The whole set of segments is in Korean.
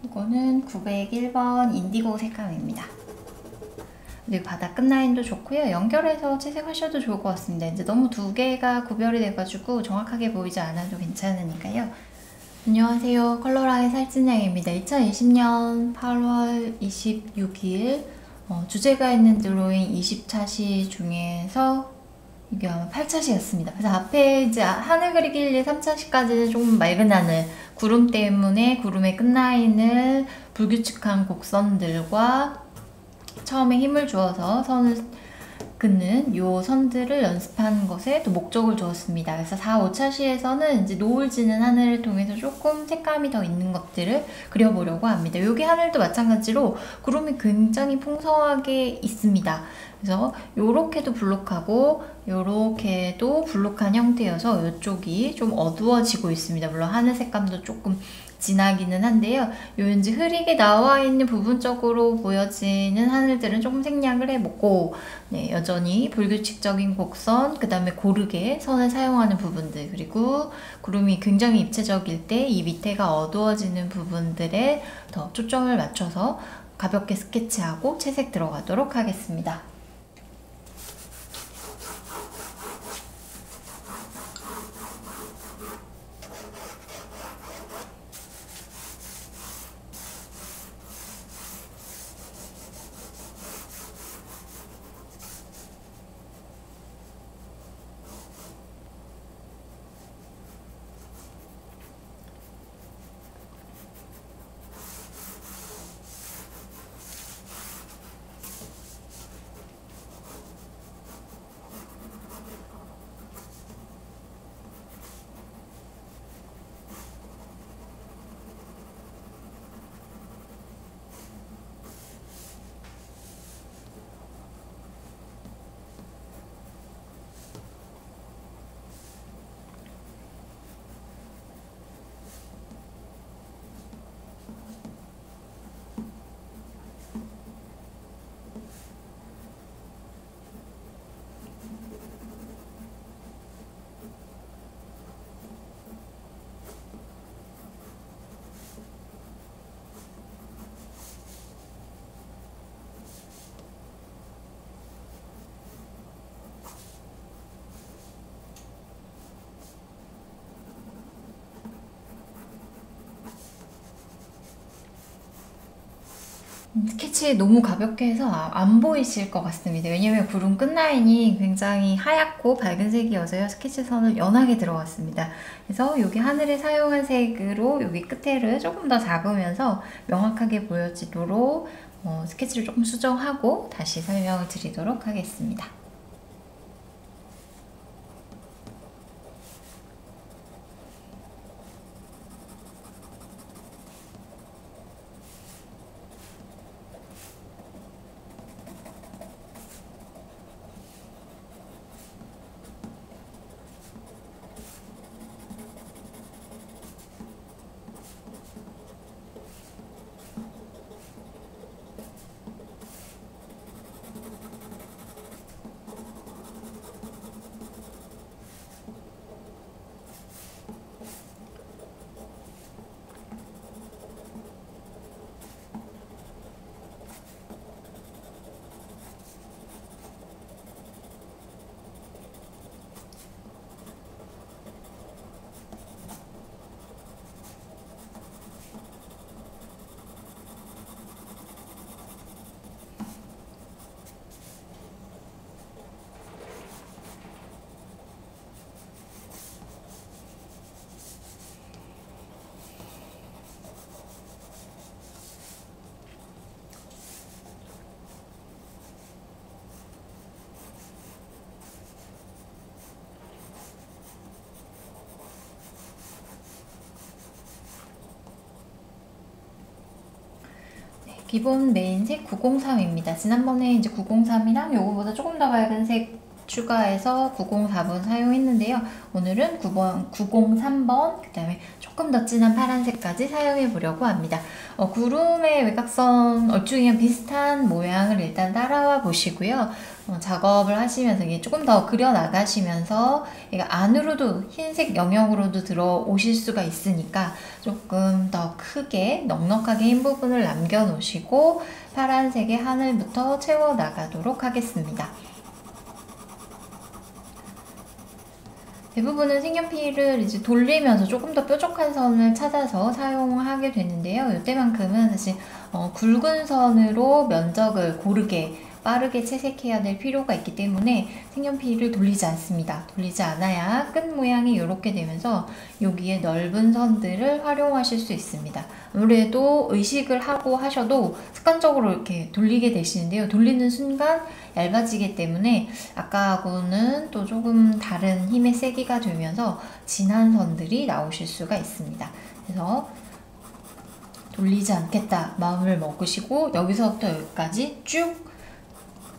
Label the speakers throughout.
Speaker 1: 이거는 901번 인디고 색감입니다. 그리고 바닥 끝라인도 좋고요. 연결해서 채색하셔도 좋을 것 같습니다. 이제 너무 두 개가 구별이 돼가지고 정확하게 보이지 않아도 괜찮으니까요. 안녕하세요. 컬러라의 살찐양입니다. 2020년 8월 26일 주제가 있는 드로잉 20차시 중에서 이게 아마 8차시였습니다. 그래서 앞에 이제 하늘 그리기 3차시까지는 조금 맑은 하늘, 구름 때문에 구름의 끝라인을 불규칙한 곡선들과 처음에 힘을 주어서 선을 긋는 요 선들을 연습하는 것에 또 목적을 두었습니다. 그래서 4, 5차시에서는 이제 노을 지는 하늘을 통해서 조금 색감이 더 있는 것들을 그려보려고 합니다. 여기 하늘도 마찬가지로 구름이 굉장히 풍성하게 있습니다. 그래서 요렇게도 블록하고 요렇게도 블록한 형태여서 이쪽이 좀 어두워지고 있습니다. 물론 하늘 색감도 조금 진하기는 한데요. 요 이제 흐리게 나와 있는 부분적으로 보여지는 하늘들은 조금 생략을 해보고, 네, 여전히 불규칙적인 곡선, 그 다음에 고르게 선을 사용하는 부분들, 그리고 구름이 굉장히 입체적일 때 이 밑에가 어두워지는 부분들에 더 초점을 맞춰서 가볍게 스케치하고 채색 들어가도록 하겠습니다. 스케치 너무 가볍게 해서 안 보이실 것 같습니다. 왜냐면 구름 끝라인이 굉장히 하얗고 밝은 색이어서요. 스케치 선을 연하게 들어갔습니다. 그래서 여기 하늘에 사용한 색으로 여기 끝에를 조금 더 잡으면서 명확하게 보여지도록 스케치를 조금 수정하고 다시 설명을 드리도록 하겠습니다. 기본 메인색 903입니다. 지난번에 이제 903이랑 요거보다 조금 더 밝은 색 추가해서 904번 사용했는데요. 오늘은 903번, 그 다음에 조금 더 진한 파란색까지 사용해 보려고 합니다. 구름의 외곽선 얼추 비슷한 모양을 일단 따라와 보시고요. 작업을 하시면서 이게 조금 더 그려 나가시면서 안으로도 흰색 영역으로도 들어오실 수가 있으니까 조금 더 크게 넉넉하게 흰 부분을 남겨 놓으시고 파란색의 하늘부터 채워 나가도록 하겠습니다. 대부분은 색연필을 이제 돌리면서 조금 더 뾰족한 선을 찾아서 사용하게 되는데요. 이때만큼은 사실 굵은 선으로 면적을 고르게 빠르게 채색해야 될 필요가 있기 때문에 색연필을 돌리지 않습니다. 돌리지 않아야 끝 모양이 이렇게 되면서 여기에 넓은 선들을 활용하실 수 있습니다. 아무래도 의식을 하고 하셔도 습관적으로 이렇게 돌리게 되시는데요. 돌리는 순간 얇아지기 때문에 아까하고는 또 조금 다른 힘의 세기가 되면서 진한 선들이 나오실 수가 있습니다. 그래서 돌리지 않겠다 마음을 먹으시고 여기서부터 여기까지 쭉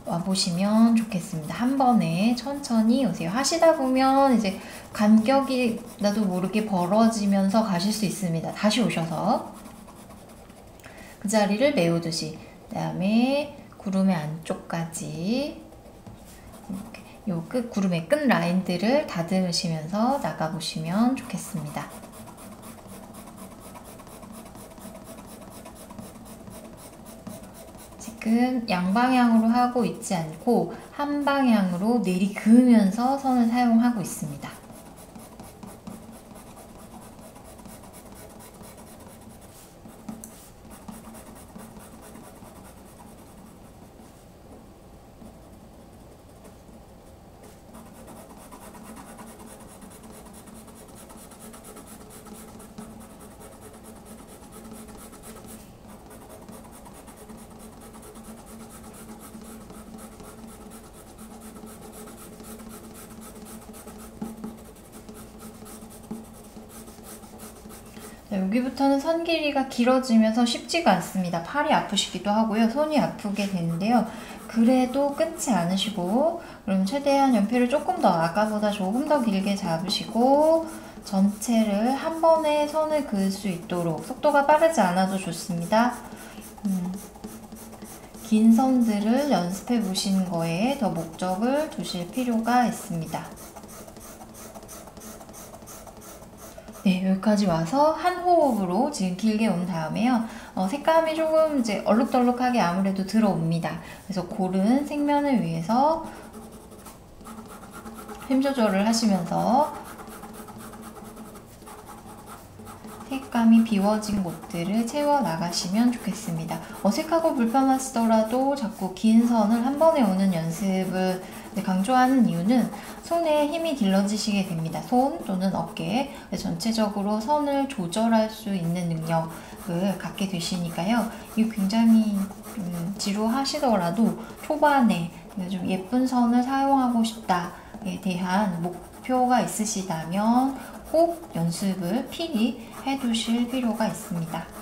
Speaker 1: 와보시면 좋겠습니다. 한 번에 천천히 오세요. 하시다 보면 이제 간격이 나도 모르게 벌어지면서 가실 수 있습니다. 다시 오셔서 그 자리를 메우듯이, 그 다음에 구름의 안쪽까지 이렇게 요 구름의 끝 라인들을 다듬으시면서 나가보시면 좋겠습니다. 지금 양방향으로 하고 있지 않고 한 방향으로 내리그으면서 선을 사용하고 있습니다. 여기부터는 선 길이가 길어지면서 쉽지가 않습니다. 팔이 아프시기도 하고요. 손이 아프게 되는데요. 그래도 끊지 않으시고, 그럼 최대한 연필을 조금 더 아까보다 조금 더 길게 잡으시고 전체를 한 번에 선을 그을 수 있도록, 속도가 빠르지 않아도 좋습니다. 긴 선들을 연습해 보시는 거에 더 목적을 두실 필요가 있습니다. 네, 여기까지 와서 한 호흡으로 지금 길게 온 다음에요. 색감이 조금 이제 얼룩덜룩하게 아무래도 들어옵니다. 그래서 고른 색면을 위해서 힘 조절을 하시면서 색감이 비워진 곳들을 채워 나가시면 좋겠습니다. 어색하고 불편하시더라도 자꾸 긴 선을 한 번에 오는 연습을 강조하는 이유는 손에 힘이 길러지시게 됩니다. 손 또는 어깨, 전체적으로 선을 조절할 수 있는 능력을 갖게 되시니까요. 이게 굉장히 지루하시더라도 초반에 좀 예쁜 선을 사용하고 싶다에 대한 목표가 있으시다면 꼭 연습을 필히 해두실 필요가 있습니다.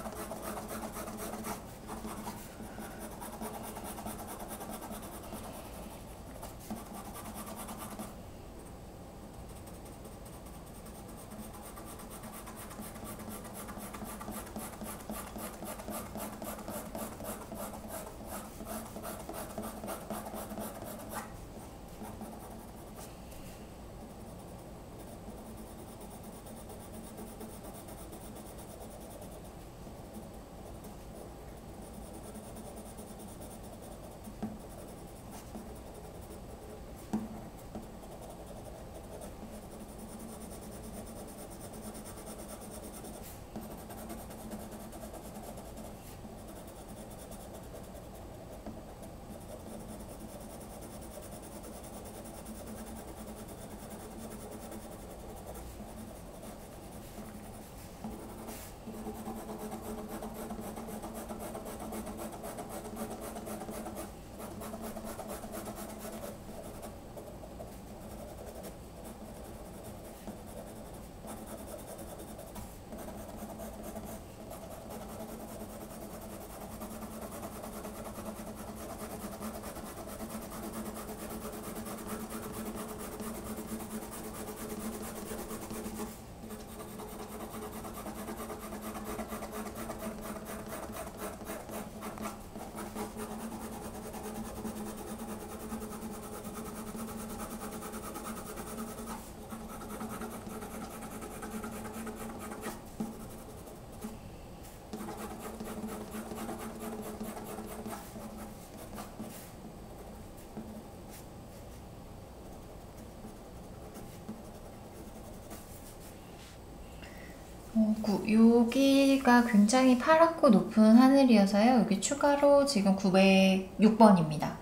Speaker 1: 여기가 굉장히 파랗고 높은 하늘이어서요. 여기 추가로 지금 906번입니다.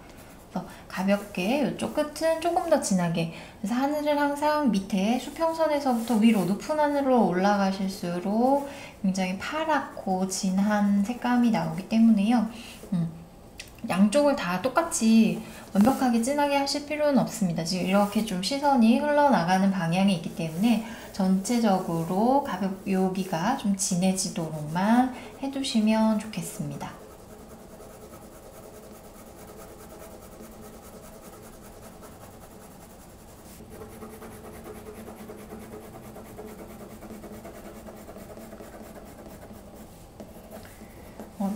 Speaker 1: 그래서 가볍게 이쪽 끝은 조금 더 진하게, 그래서 하늘은 항상 밑에 수평선에서부터 위로 높은 하늘로 올라가실수록 굉장히 파랗고 진한 색감이 나오기 때문에요. 양쪽을 다 똑같이 완벽하게 진하게 하실 필요는 없습니다. 지금 이렇게 좀 시선이 흘러나가는 방향이 있기 때문에 전체적으로 여기가 좀 진해지도록만 해두시면 좋겠습니다.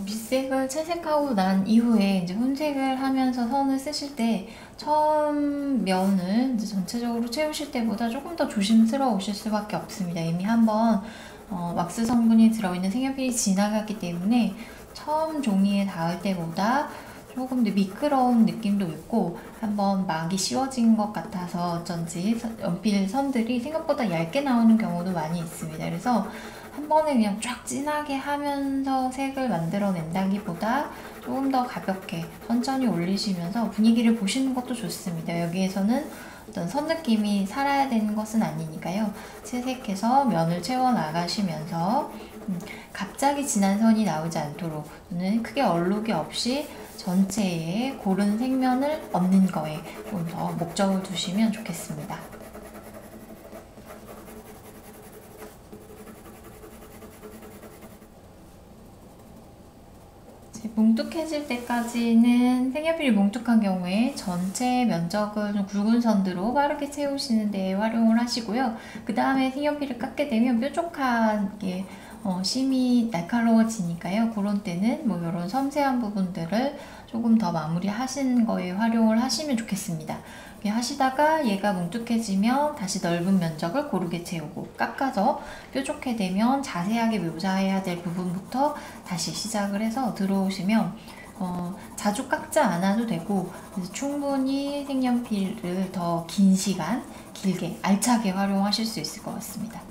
Speaker 1: 밑색을 채색하고 난 이후에 이제 혼색을 하면서 선을 쓰실 때 처음 면을 이제 전체적으로 채우실 때보다 조금 더 조심스러우실 수밖에 없습니다. 이미 한번 왁스 성분이 들어있는 색연필이 지나갔기 때문에 처음 종이에 닿을 때보다 조금 더 미끄러운 느낌도 있고 한번 막이 씌워진 것 같아서 어쩐지 연필 선들이 생각보다 얇게 나오는 경우도 많이 있습니다. 그래서 한 번에 그냥 쫙 진하게 하면서 색을 만들어낸다기보다 조금 더 가볍게 천천히 올리시면서 분위기를 보시는 것도 좋습니다. 여기에서는 어떤 선 느낌이 살아야 되는 것은 아니니까요. 채색해서 면을 채워 나가시면서 갑자기 진한 선이 나오지 않도록 저는 크게 얼룩이 없이 전체에 고른 색면을 얻는 거에 좀 더 목적을 두시면 좋겠습니다. 뭉툭해질 때까지는 색연필이 뭉툭한 경우에 전체 면적을 좀 굵은 선두로 빠르게 채우시는 데 활용을 하시고요. 그 다음에 색연필을 깎게 되면 뾰족한 게 심이 날카로워지니까요. 그런 때는 뭐 이런 섬세한 부분들을 조금 더 마무리 하시는 거에 활용을 하시면 좋겠습니다. 이렇게 하시다가 얘가 뭉툭해지면 다시 넓은 면적을 고르게 채우고 깎아서 뾰족해 되면 자세하게 묘사해야 될 부분부터 다시 시작을 해서 들어오시면 자주 깎지 않아도 되고 충분히 색연필을 더 긴 시간 길게 알차게 활용하실 수 있을 것 같습니다.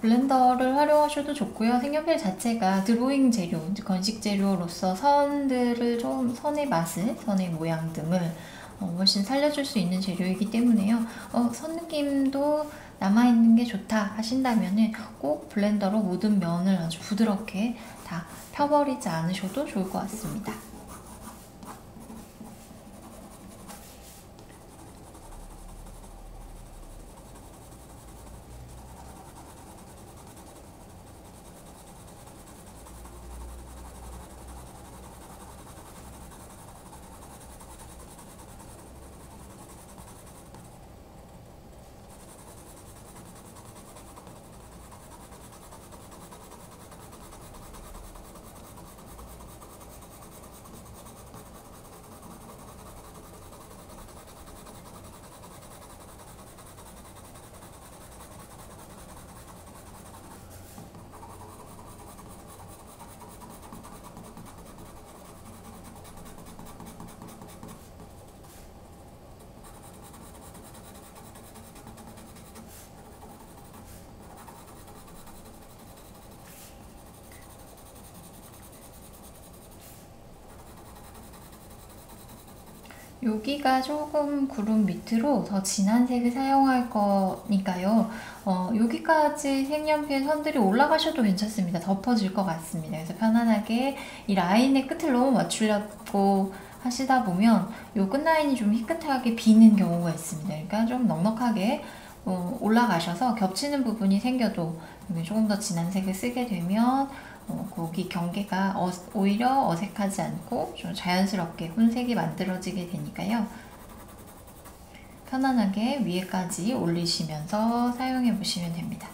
Speaker 1: 블렌더를 활용하셔도 좋고요. 색연필 자체가 드로잉 재료, 건식 재료로서 선들을 좀 선의 맛을, 선의 모양 등을 훨씬 살려줄 수 있는 재료이기 때문에요. 선 느낌도 남아있는 게 좋다 하신다면 꼭 블렌더로 모든 면을 아주 부드럽게 다 펴버리지 않으셔도 좋을 것 같습니다. 여기가 조금 구름 밑으로 더 진한 색을 사용할 거니까요. 여기까지 색연필 선들이 올라가셔도 괜찮습니다. 덮어질 것 같습니다. 그래서 편안하게 이 라인의 끝을 너무 맞추려고 하시다 보면 이 끝라인이 좀 희끗하게 비는 경우가 있습니다. 그러니까 좀 넉넉하게 올라가셔서 겹치는 부분이 생겨도 조금 더 진한 색을 쓰게 되면 거기 경계가 오히려 어색하지 않고 좀 자연스럽게 혼색이 만들어지게 되니까요. 편안하게 위에까지 올리시면서 사용해 보시면 됩니다.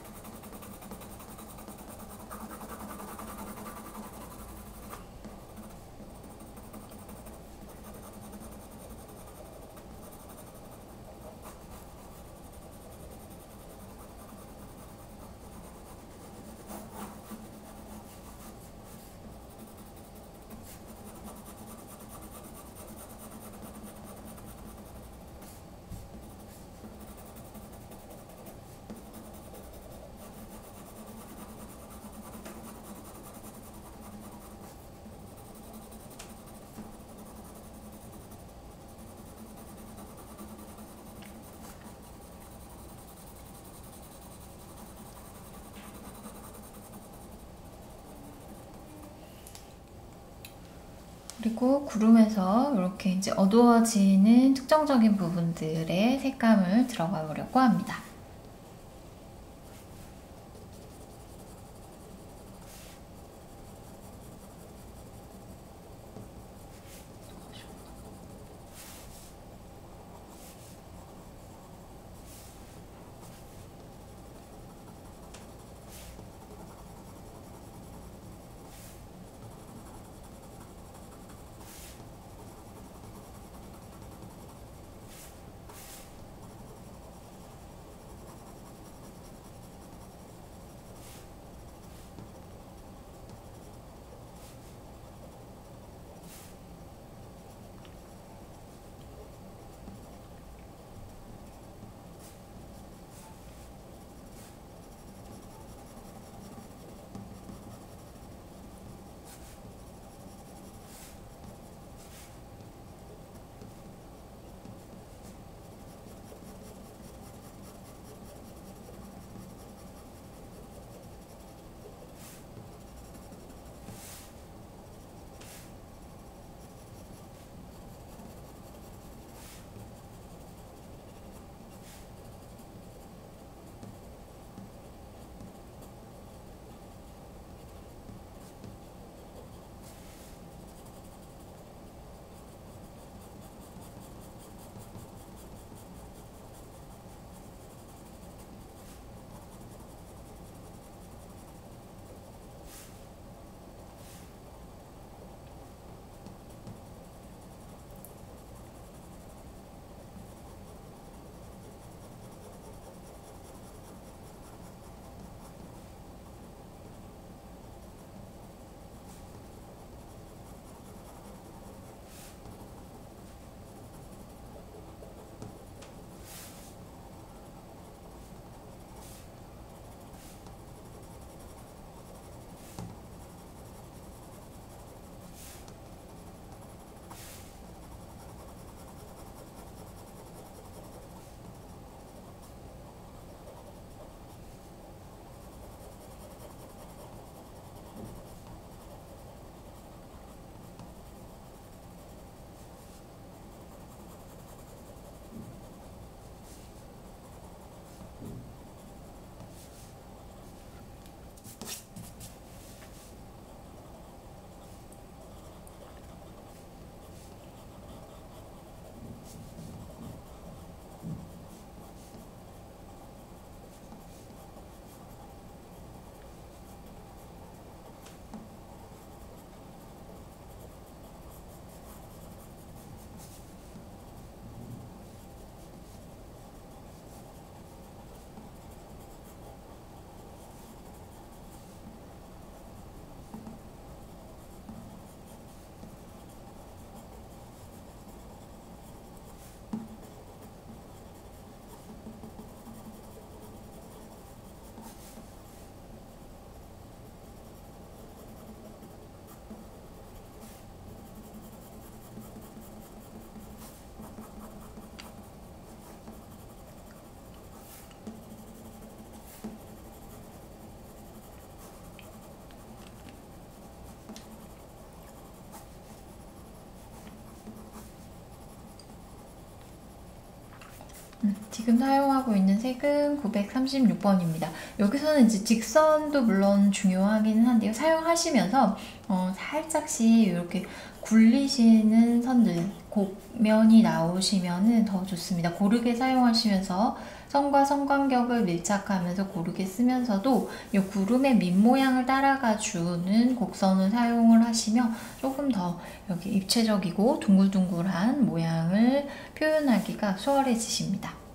Speaker 1: 그리고 구름에서 이렇게 이제 어두워지는 특정적인 부분들의 색감을 들어가 보려고 합니다. 지금 사용하고 있는 색은 936번입니다. 여기서는 이제 직선도 물론 중요하기는 한데요. 사용하시면서 살짝씩 이렇게 굴리시는 선들, 곡면이 나오시면 더 좋습니다. 고르게 사용하시면서 선과 선 간격을 밀착하면서 고르게 쓰면서도 이 구름의 밑모양을 따라가 주는 곡선을 사용을 하시면 조금 더 여기 입체적이고 둥글둥글한 모양을 표현하기가 수월해지십니다.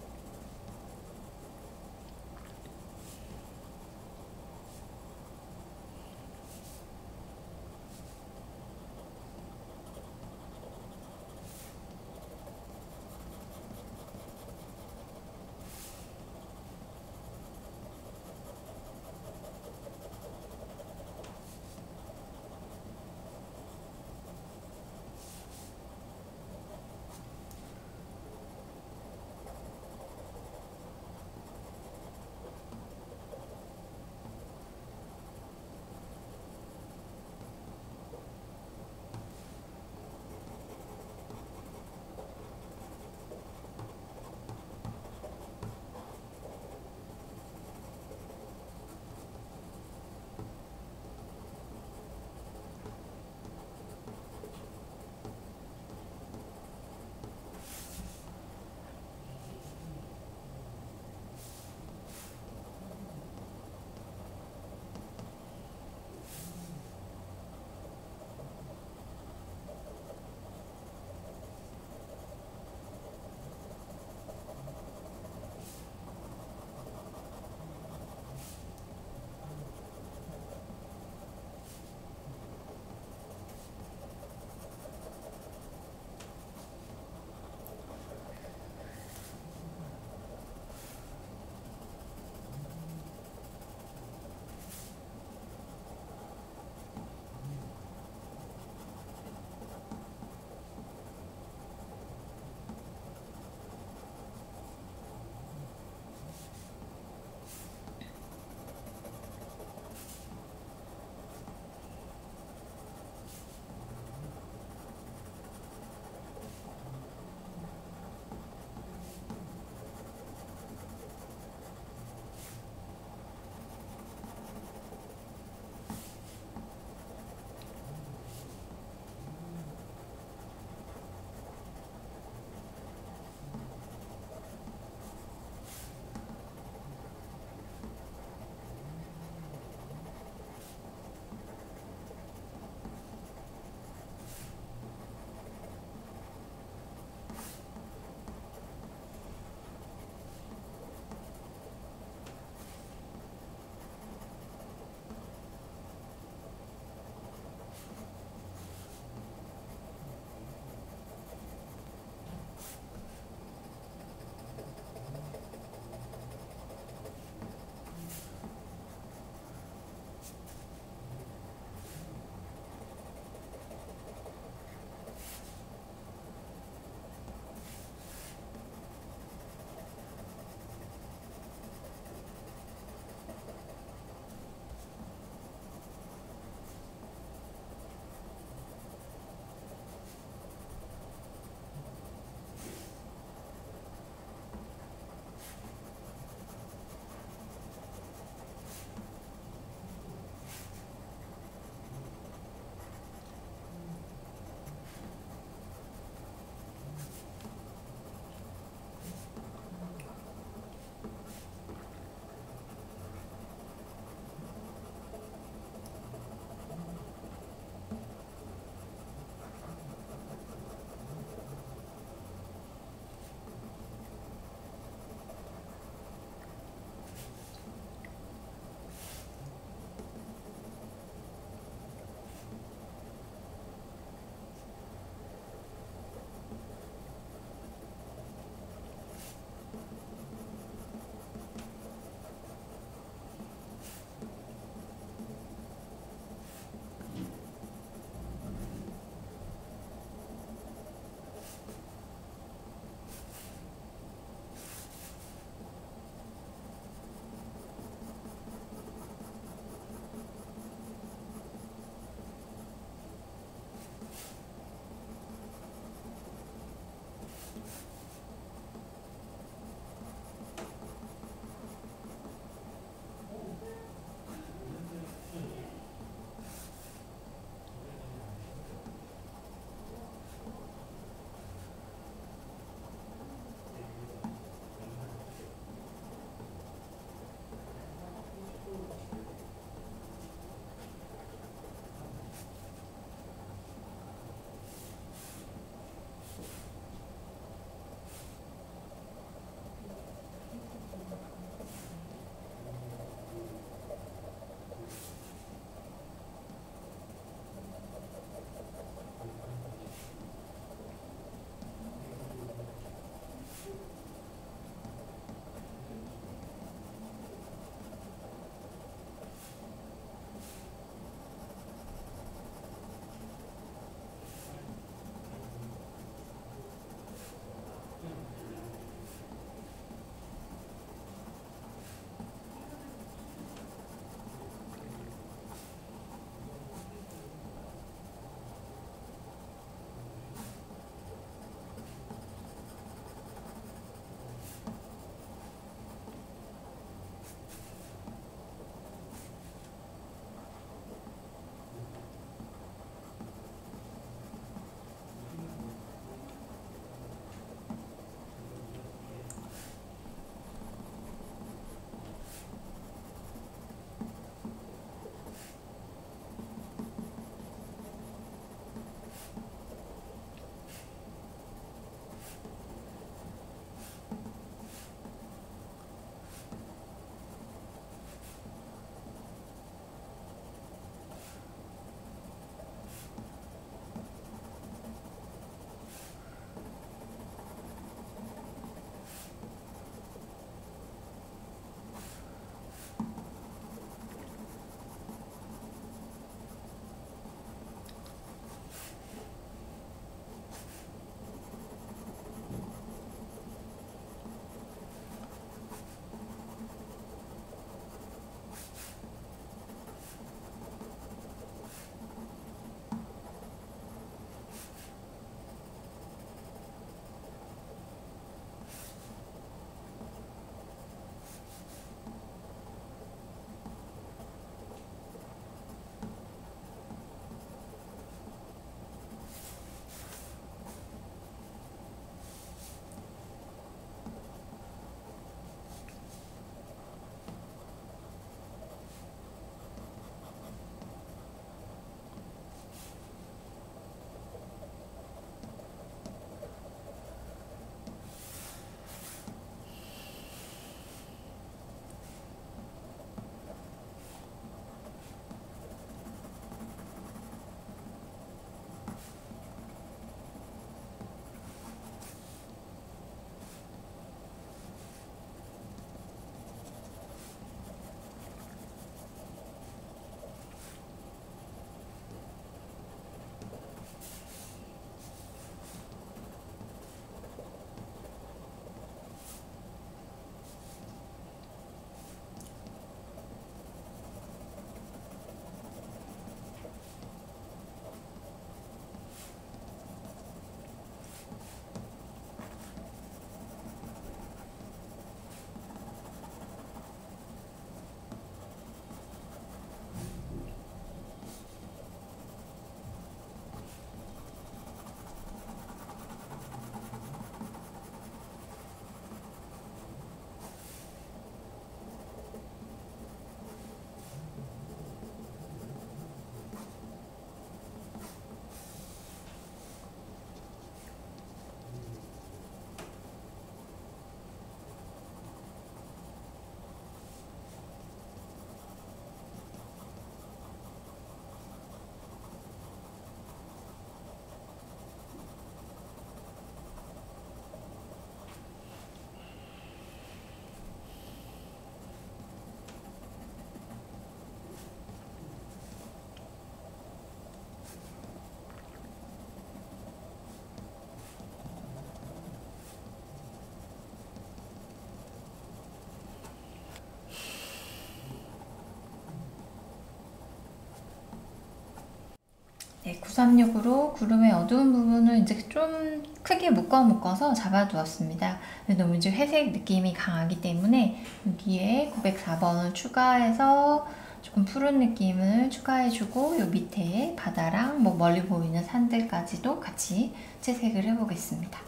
Speaker 1: 네, 936으로 구름의 어두운 부분을 이제 좀 크게 묶어서 잡아두었습니다. 너무 이제 회색 느낌이 강하기 때문에 여기에 904번을 추가해서 조금 푸른 느낌을 추가해주고 요 밑에 바다랑 뭐 멀리 보이는 산들까지도 같이 채색을 해보겠습니다.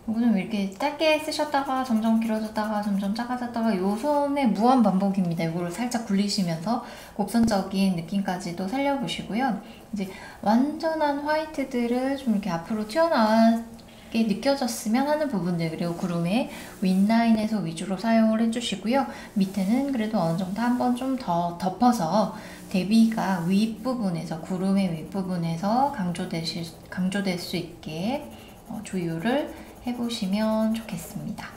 Speaker 1: 이거는 이렇게 짧게 쓰셨다가 점점 길어졌다가 점점 작아졌다가 요 손의 무한 반복입니다. 이거를 살짝 굴리시면서 곡선적인 느낌까지도 살려보시고요. 이제 완전한 화이트들을 좀 이렇게 앞으로 튀어나오게 느껴졌으면 하는 부분들, 그리고 구름의 윗라인에서 위주로 사용을 해주시고요. 밑에는 그래도 어느 정도 한번 좀 더 덮어서 대비가 윗부분에서, 구름의 윗부분에서 강조될 수 있게 조율을 해보시면 좋겠습니다.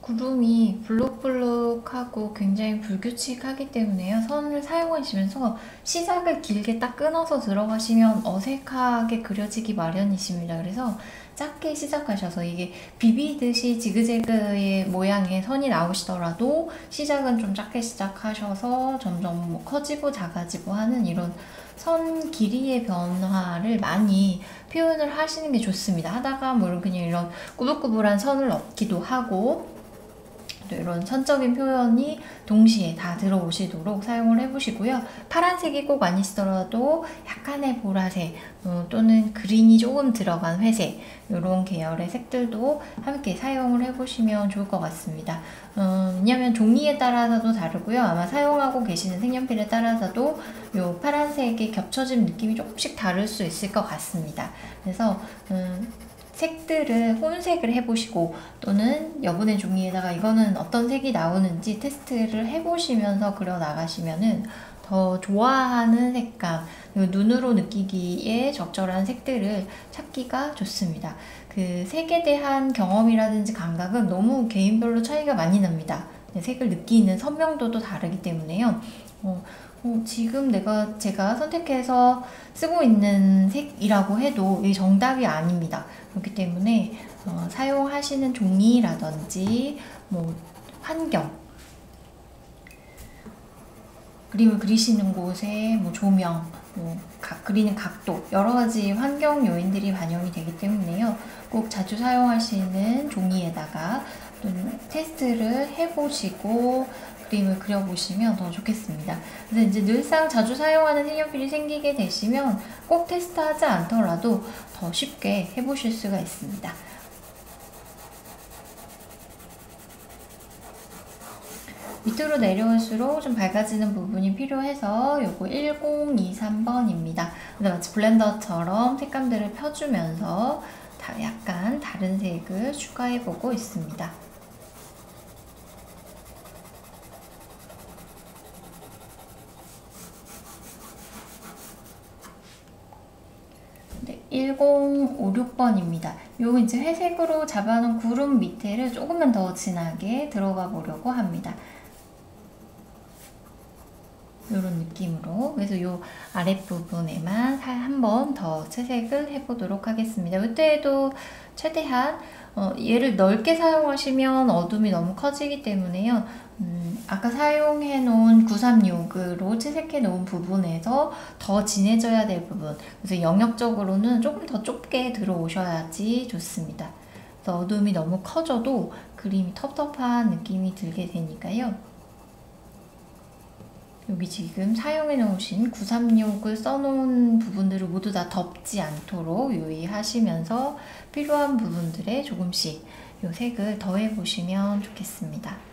Speaker 1: 구름이 블록블록하고 굉장히 불규칙하기 때문에요. 선을 사용하시면서 시작을 길게 딱 끊어서 들어가시면 어색하게 그려지기 마련이십니다. 그래서 작게 시작하셔서 이게 비비듯이 지그재그의 모양의 선이 나오시더라도 시작은 좀 작게 시작하셔서 점점 뭐 커지고 작아지고 하는 이런 선 길이의 변화를 많이 표현을 하시는 게 좋습니다. 하다가 뭐 그냥 이런 꾸불꾸불한 선을 넣기도 하고 또 이런 선적인 표현이 동시에 다 들어오시도록 사용을 해보시고요. 파란색이 꼭 아니시더라도 약간의 보라색 또는 그린이 조금 들어간 회색 이런 계열의 색들도 함께 사용을 해보시면 좋을 것 같습니다. 왜냐면 종이에 따라서도 다르고요. 아마 사용하고 계시는 색연필에 따라서도 이 파란색의 겹쳐진 느낌이 조금씩 다를 수 있을 것 같습니다. 그래서 색들을 혼색을 해보시고 또는 여분의 종이에다가 이거는 어떤 색이 나오는지 테스트를 해보시면서 그려 나가시면은 더 좋아하는 색감, 눈으로 느끼기에 적절한 색들을 찾기가 좋습니다. 그 색에 대한 경험이라든지 감각은 너무 개인별로 차이가 많이 납니다. 색을 느끼는 선명도도 다르기 때문에요. 지금 제가 선택해서 쓰고 있는 색이라고 해도 이게 정답이 아닙니다. 그렇기 때문에 사용하시는 종이라든지 뭐 환경, 그림을 그리시는 곳의 뭐 조명, 그리는 각도 여러 가지 환경 요인들이 반영이 되기 때문에요. 꼭 자주 사용하시는 종이에다가 또는 테스트를 해보시고 그림을 그려보시면 더 좋겠습니다. 그래서 이제 늘상 자주 사용하는 색연필이 생기게 되시면 꼭 테스트하지 않더라도 더 쉽게 해보실 수가 있습니다. 밑으로 내려올수록 좀 밝아지는 부분이 필요해서 요거 1023번입니다. 근데 마치 블렌더처럼 색감들을 펴주면서 약간 다른 색을 추가해보고 있습니다. 네, 1056번입니다. 요 이제 회색으로 잡아놓은 구름 밑에를 조금만 더 진하게 들어가 보려고 합니다. 이런 느낌으로. 그래서 요 아랫부분에만 한 번 더 채색을 해보도록 하겠습니다. 이때에도 최대한 얘를 넓게 사용하시면 어둠이 너무 커지기 때문에요. 아까 사용해 놓은 936으로 채색해 놓은 부분에서 더 진해져야 될 부분, 그래서 영역적으로는 조금 더 좁게 들어오셔야지 좋습니다. 그래서 어둠이 너무 커져도 그림이 텁텁한 느낌이 들게 되니까요. 여기 지금 사용해 놓으신 936을 써놓은 부분들을 모두 다 덮지 않도록 유의하시면서 필요한 부분들에 조금씩 이 색을 더해 보시면 좋겠습니다.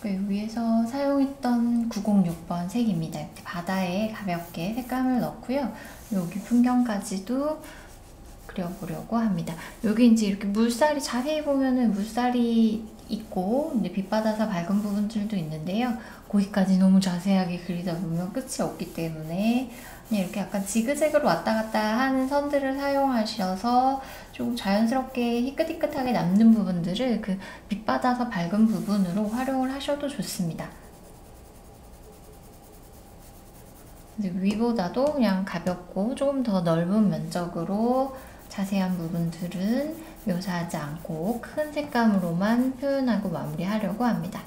Speaker 1: 위에서 사용했던 906번 색입니다. 이렇게 바다에 가볍게 색감을 넣고요. 여기 풍경까지도 그려보려고 합니다. 여기 이제 이렇게 물살이 자세히 보면은 물살이 있고 이제 빛 받아서 밝은 부분들도 있는데요. 거기까지 너무 자세하게 그리다 보면 끝이 없기 때문에 그냥 이렇게 약간 지그재그로 왔다 갔다 하는 선들을 사용하셔서 조금 자연스럽게 희끗희끗하게 남는 부분들을 그 빛 받아서 밝은 부분으로 활용을 하셔도 좋습니다. 위보다도 그냥 가볍고 조금 더 넓은 면적으로 자세한 부분들은 묘사하지 않고 큰 색감으로만 표현하고 마무리하려고 합니다.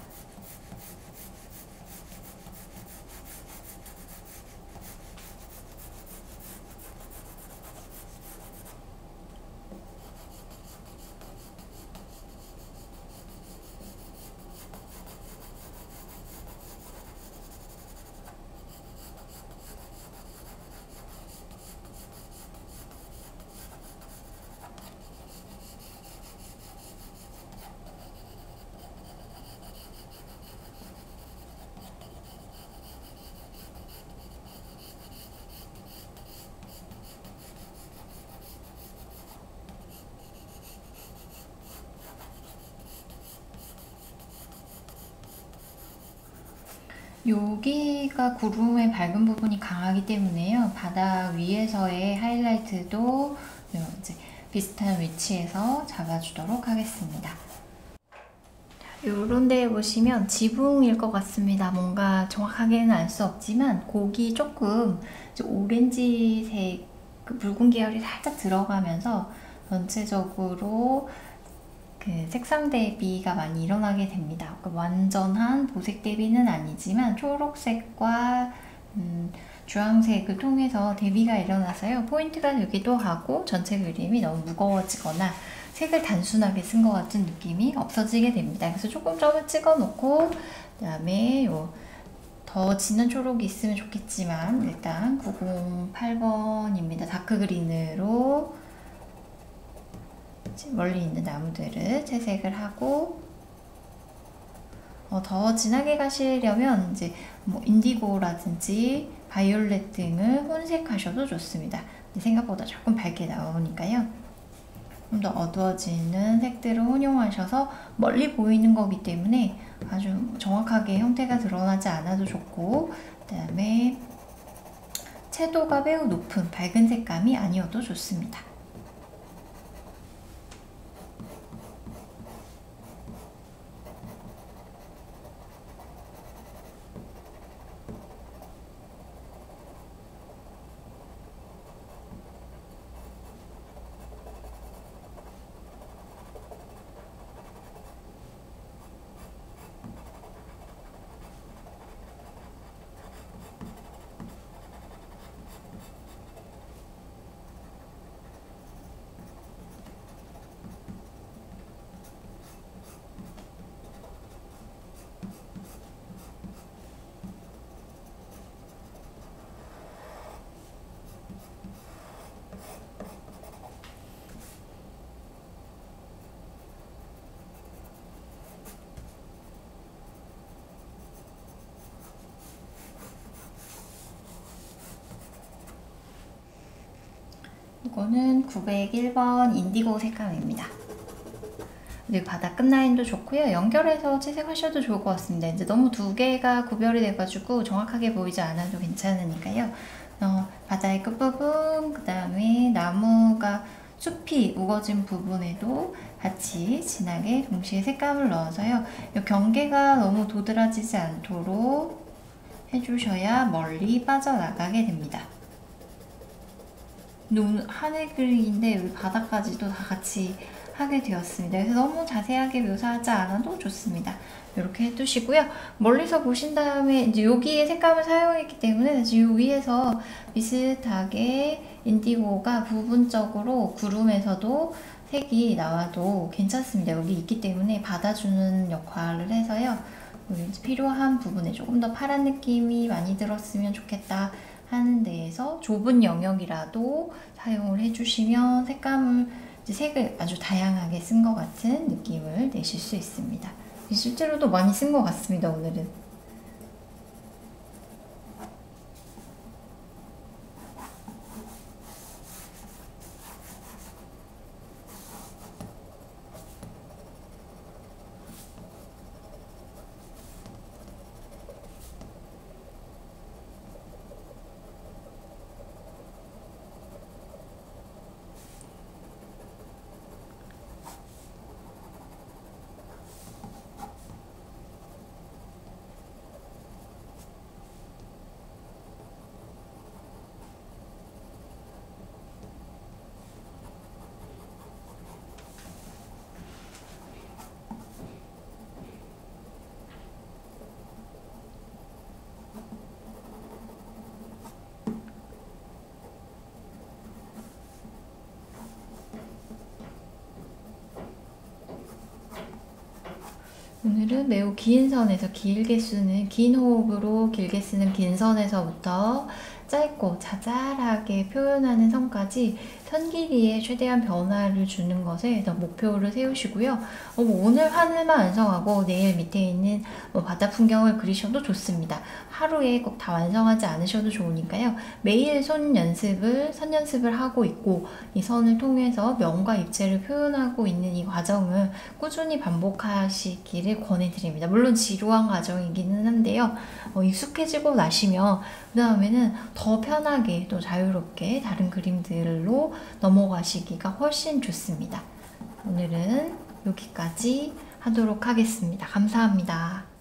Speaker 1: 여기가 구름의 밝은 부분이 강하기 때문에요. 바다 위에서의 하이라이트도 이제 비슷한 위치에서 잡아주도록 하겠습니다. 요런 데에 보시면 지붕일 것 같습니다. 뭔가 정확하게는 알 수 없지만 곡이 조금 오렌지색 붉은 계열이 살짝 들어가면서 전체적으로 그 색상 대비가 많이 일어나게 됩니다. 완전한 보색 대비는 아니지만 초록색과 주황색을 통해서 대비가 일어나서요. 포인트가 되기도 하고 전체 그림이 너무 무거워지거나 색을 단순하게 쓴 것 같은 느낌이 없어지게 됩니다. 그래서 조금 점을 찍어 놓고 그다음에 더 진한 초록이 있으면 좋겠지만 일단 908번입니다. 다크 그린으로 멀리 있는 나무들을 채색을 하고 더 진하게 가시려면 이제 인디고라든지 바이올렛 등을 혼색하셔도 좋습니다. 생각보다 조금 밝게 나오니까요. 좀 더 어두워지는 색들을 혼용하셔서 멀리 보이는 거기 때문에 아주 정확하게 형태가 드러나지 않아도 좋고, 그 다음에 채도가 매우 높은 밝은 색감이 아니어도 좋습니다. 이거는 901번 인디고 색감입니다. 그리고 바다 끝라인도 좋고요. 연결해서 채색하셔도 좋을 것 같습니다. 이제 너무 두 개가 구별이 돼가지고 정확하게 보이지 않아도 괜찮으니까요. 바다의 끝부분, 그 다음에 나무가 숲이 우거진 부분에도 같이 진하게 동시에 색감을 넣어서요. 이 경계가 너무 도드라지지 않도록 해주셔야 멀리 빠져나가게 됩니다. 하늘 그림인데 여기 바다까지도 다 같이 하게 되었습니다. 그래서 너무 자세하게 묘사하지 않아도 좋습니다. 이렇게 해두시고요. 멀리서 보신 다음에 이제 여기에 색감을 사용했기 때문에 이 위에서 비슷하게 인디고가 부분적으로 구름에서도 색이 나와도 괜찮습니다. 여기 있기 때문에 받아주는 역할을 해서요. 필요한 부분에 조금 더 파란 느낌이 많이 들었으면 좋겠다 하는 데에서 좁은 영역이라도 사용을 해주시면 색을 아주 다양하게 쓴 것 같은 느낌을 내실 수 있습니다. 실제로도 많이 쓴 것 같습니다, 오늘은. 오늘은 매우 긴 선에서 길게 쓰는, 긴 호흡으로 길게 쓰는 긴 선에서부터 짧고 자잘하게 표현하는 선까지 선 길이에 최대한 변화를 주는 것에 더 목표를 세우시고요. 오늘 하늘만 완성하고 내일 밑에 있는 바다 풍경을 그리셔도 좋습니다. 하루에 꼭 다 완성하지 않으셔도 좋으니까요. 매일 선 연습을 하고 있고, 이 선을 통해서 면과 입체를 표현하고 있는 이 과정을 꾸준히 반복하시기를 권해드립니다. 물론 지루한 과정이기는 한데요. 익숙해지고 나시면 그 다음에는 더 편하게 또 자유롭게 다른 그림들로 넘어가시기가 훨씬 좋습니다. 오늘은 여기까지 하도록 하겠습니다. 감사합니다.